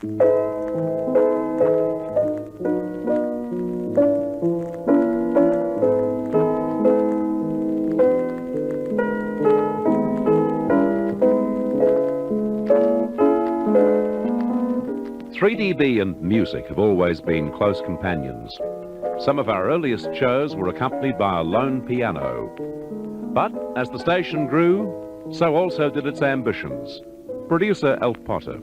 3DB and music have always been close companions. Some of our earliest shows were accompanied by a lone piano. But as the station grew, so also did its ambitions. Producer Alf Potter.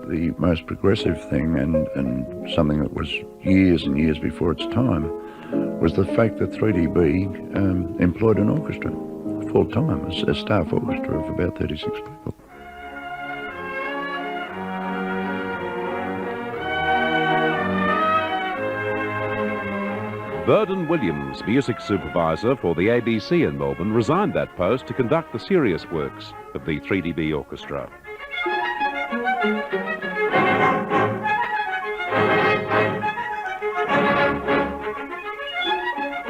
The most progressive thing, and something that was years and years before its time, was the fact that 3DB employed an orchestra full-time, a staff orchestra of about 36 people. Burden Williams, music supervisor for the ABC in Melbourne, resigned that post to conduct the serious works of the 3DB orchestra.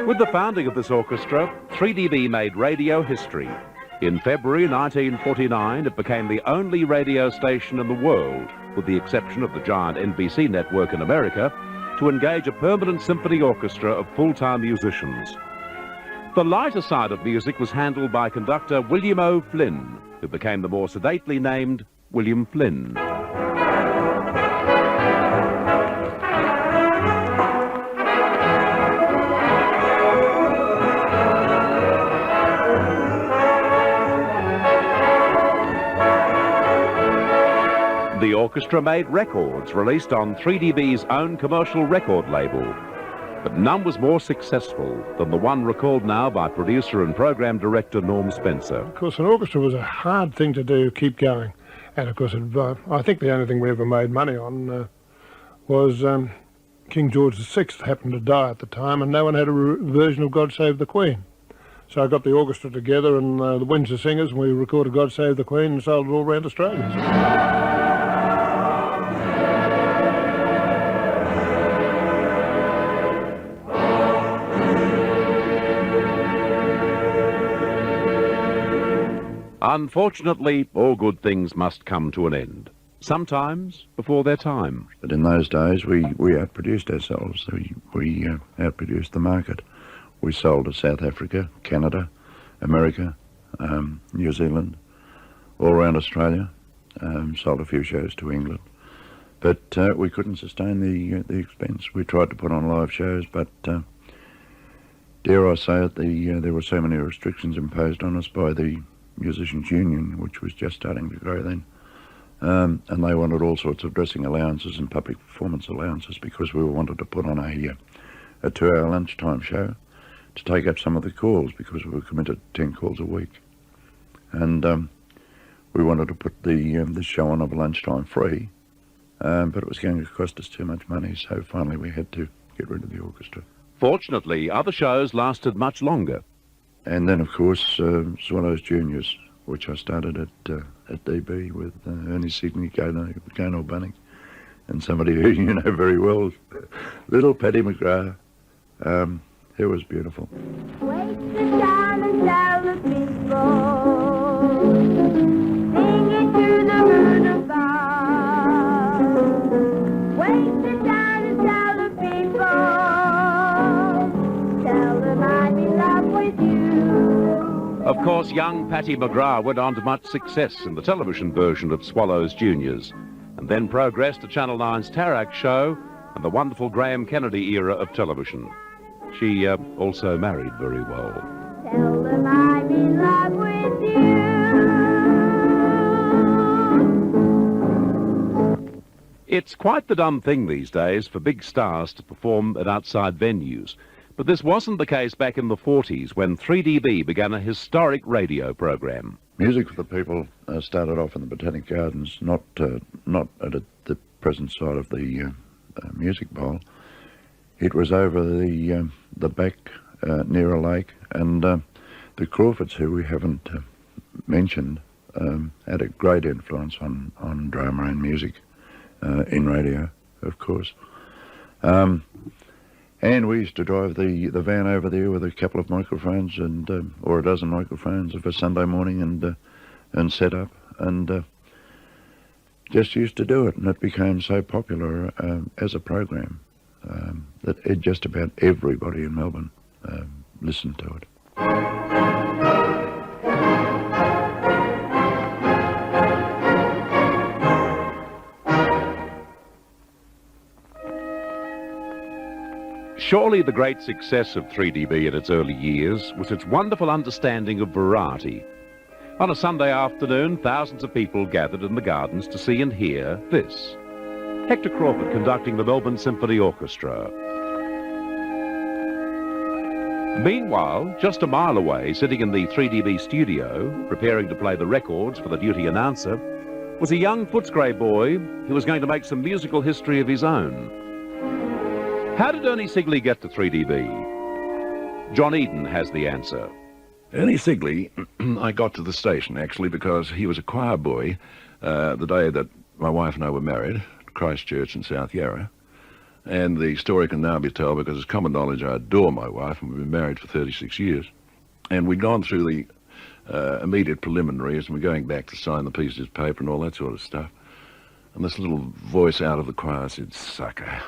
With the founding of this orchestra, 3DB made radio history. In February 1949, it became the only radio station in the world, with the exception of the giant NBC network in America, to engage a permanent symphony orchestra of full-time musicians. The lighter side of music was handled by conductor William O. Flynn, who became the more sedately named William Flynn. The orchestra made records released on 3DB's own commercial record label, but none was more successful than the one recalled now by producer and program director Norm Spencer. Of course, an orchestra was a hard thing to do, keep going. And of course, I think the only thing we ever made money on was King George VI happened to die at the time, and no one had a version of God Save the Queen. So I got the orchestra together and the Windsor Singers, and we recorded God Save the Queen and sold it all around Australia. Unfortunately, all good things must come to an end, sometimes before their time. But in those days, we outproduced ourselves. We outproduced the market. We sold to South Africa, Canada, America, New Zealand, all around Australia. Sold a few shows to England. But we couldn't sustain the expense. We tried to put on live shows, but dare I say it, there were so many restrictions imposed on us by the Musicians' Union, which was just starting to grow then, and they wanted all sorts of dressing allowances and public performance allowances because we wanted to put on a 2-hour lunchtime show to take up some of the calls because we were committed to 10 calls a week, and we wanted to put the show on of lunchtime free, but it was going to cost us too much money, so finally we had to get rid of the orchestra. Fortunately, other shows lasted much longer. And then, of course, Swallows Juniors, which I started at DB with Ernie Sidney, Gonal Bunning, and somebody who you know very well, little Paddy McGrath. It was beautiful. Wait down and tell the people, sing it to the moon above. Wait down and tell the people, tell them I'm in love with you. Of course, young Paddy McGrath went on to much success in the television version of Swallows Juniors, and then progressed to Channel 9's Tarak show and the wonderful Graham Kennedy era of television. She also married very well. Tell them I'm in love with you. It's quite the done thing these days for big stars to perform at outside venues. But this wasn't the case back in the 40s when 3DB began a historic radio program. Music for the People started off in the Botanic Gardens, not at the present side of the music bowl. It was over the back near a lake, and the Crawfords, who we haven't mentioned, had a great influence on drama and music in radio, of course. And we used to drive the van over there with a couple of microphones and or a dozen microphones of a Sunday morning and set up and just used to do it, and it became so popular as a program that just about everybody in Melbourne listened to it. Surely the great success of 3DB in its early years was its wonderful understanding of variety. On a Sunday afternoon, thousands of people gathered in the gardens to see and hear this. Hector Crawford conducting the Melbourne Symphony Orchestra. Meanwhile, just a mile away, sitting in the 3DB studio, preparing to play the records for the duty announcer, was a young Footscray boy who was going to make some musical history of his own. How did Ernie Sigley get to 3DB? John Eden has the answer. Ernie Sigley, I got to the station actually because he was a choir boy the day that my wife and I were married at Christchurch in South Yarra. And the story can now be told because it's common knowledge I adore my wife and we've been married for 36 years. And we'd gone through the immediate preliminaries and we're going back to sign the pieces of paper and all that sort of stuff. And this little voice out of the choir said, "Sucker."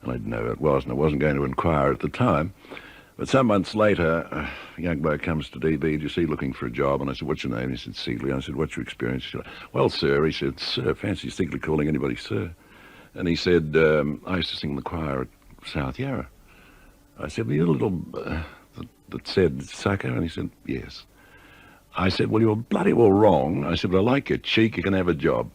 And I didn't know who it was, and I wasn't going to inquire at the time. But some months later, a young bloke comes to DB, "Do you see looking for a job?" And I said, "What's your name?" He said, "Sigley." I said, "What's your experience?" He said, "Well, sir," he said, "Sir, fancy Sigley calling anybody sir." And he said, "I used to sing in the choir at South Yarra." I said, "Were you a little that said sucker?" And he said, "Yes." I said, "Well, you're bloody well wrong." I said, "But I like your cheek, you can have a job."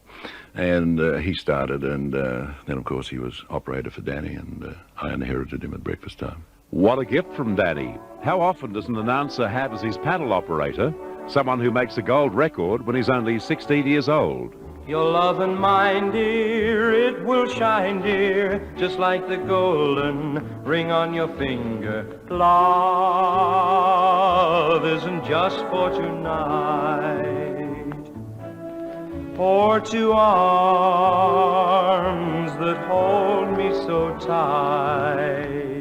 And he started, and then, of course, he was operator for Danny, and I inherited him at breakfast time. What a gift from Danny. How often does an announcer have as his panel operator someone who makes a gold record when he's only 16 years old? Your love and mine, dear, it will shine, dear, just like the golden ring on your finger. Love isn't just for tonight, or two arms that hold me so tight.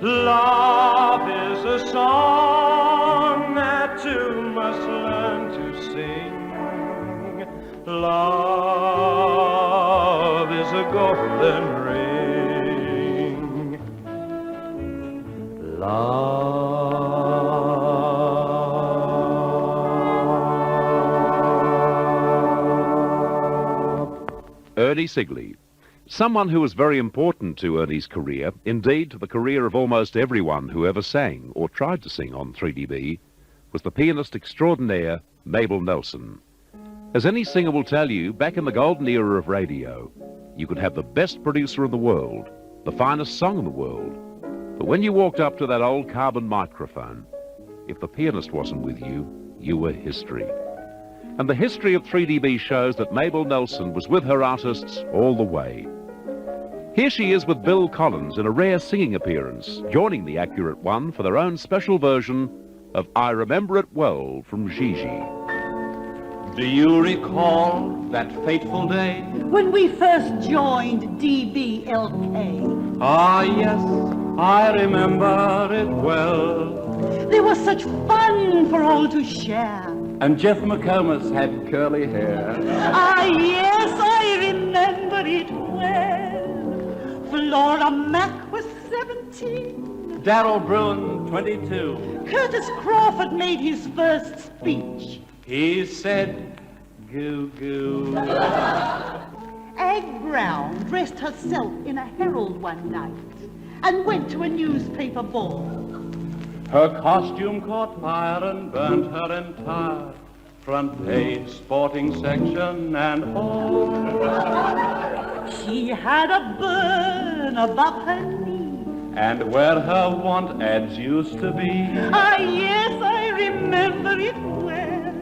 Love is a song that two must learn to sing. Love is a golden ring. Love. Ernie Sigley. Someone who was very important to Ernie's career, indeed to the career of almost everyone who ever sang or tried to sing on 3DB, was the pianist extraordinaire Mabel Nelson. As any singer will tell you, back in the golden era of radio, you could have the best producer in the world, the finest song in the world, but when you walked up to that old carbon microphone, if the pianist wasn't with you, you were history. And the history of 3DB shows that Mabel Nelson was with her artists all the way. Here she is with Bill Collins in a rare singing appearance, joining the Accurate One for their own special version of I Remember It Well from Gigi. Do you recall that fateful day? When we first joined DBLK. Ah, yes, I remember it well. There was such fun for all to share. And Jeff McComas had curly hair. Ah, yes, I remember it well. Flora Mack was 17. Darrell Bruin, 22. Curtis Crawford made his first speech. He said, "Goo goo." Ag Brown dressed herself in a herald one night and went to a newspaper ball. Her costume caught fire and burnt her entire front page sporting section and all. She had a burn above her knee. And where her want ads used to be. Ah, yes, I remember it well.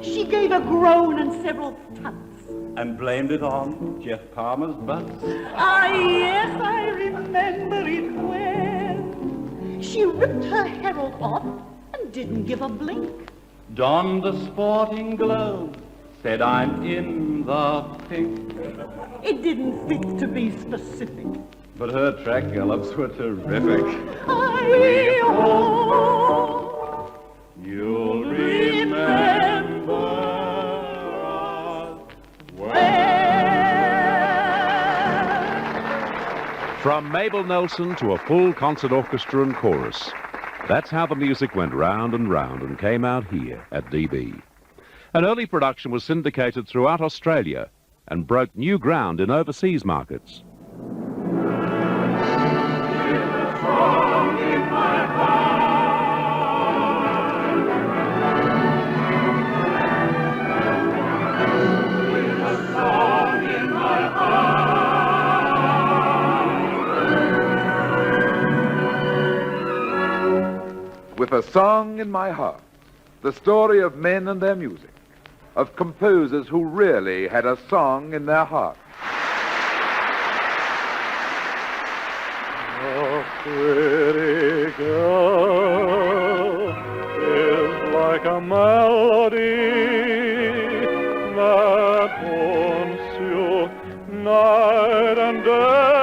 She gave a groan and several tucks. And blamed it on Jeff Palmer's butts. Ah, yes, I remember it well. She ripped her herald off and didn't give a blink. Donned the sporting globe, said I'm in the pink. It didn't fit to be specific. But her track gallops were terrific. I hope You'll remember us From Mabel Nelson to a full concert orchestra and chorus. That's how the music went round and came out here at DB. An early production was syndicated throughout Australia and broke new ground in overseas markets. With a song in my heart, the story of men and their music, of composers who really had a song in their heart. A pretty girl is like a melody that haunts you night and day.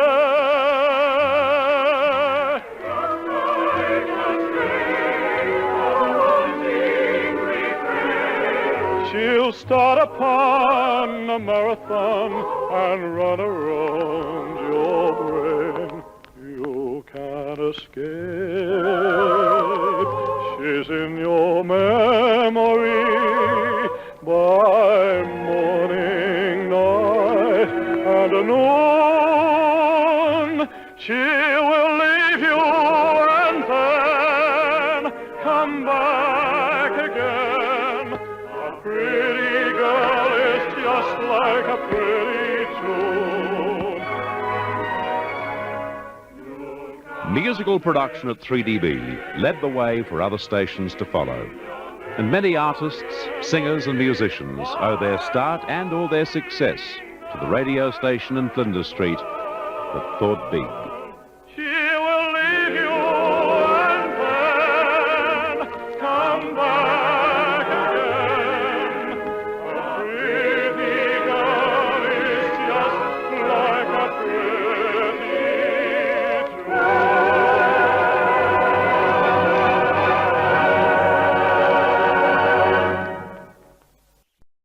She'll start upon a marathon and run around your brain. You can't escape. She's in your memory by morning, night, and noon. She will leave you and then come back again. A pretty girl is just like a pretty tune. Musical production at 3DB led the way for other stations to follow. And many artists, singers and musicians owe their start and or their success to the radio station in Flinders Street that thought big.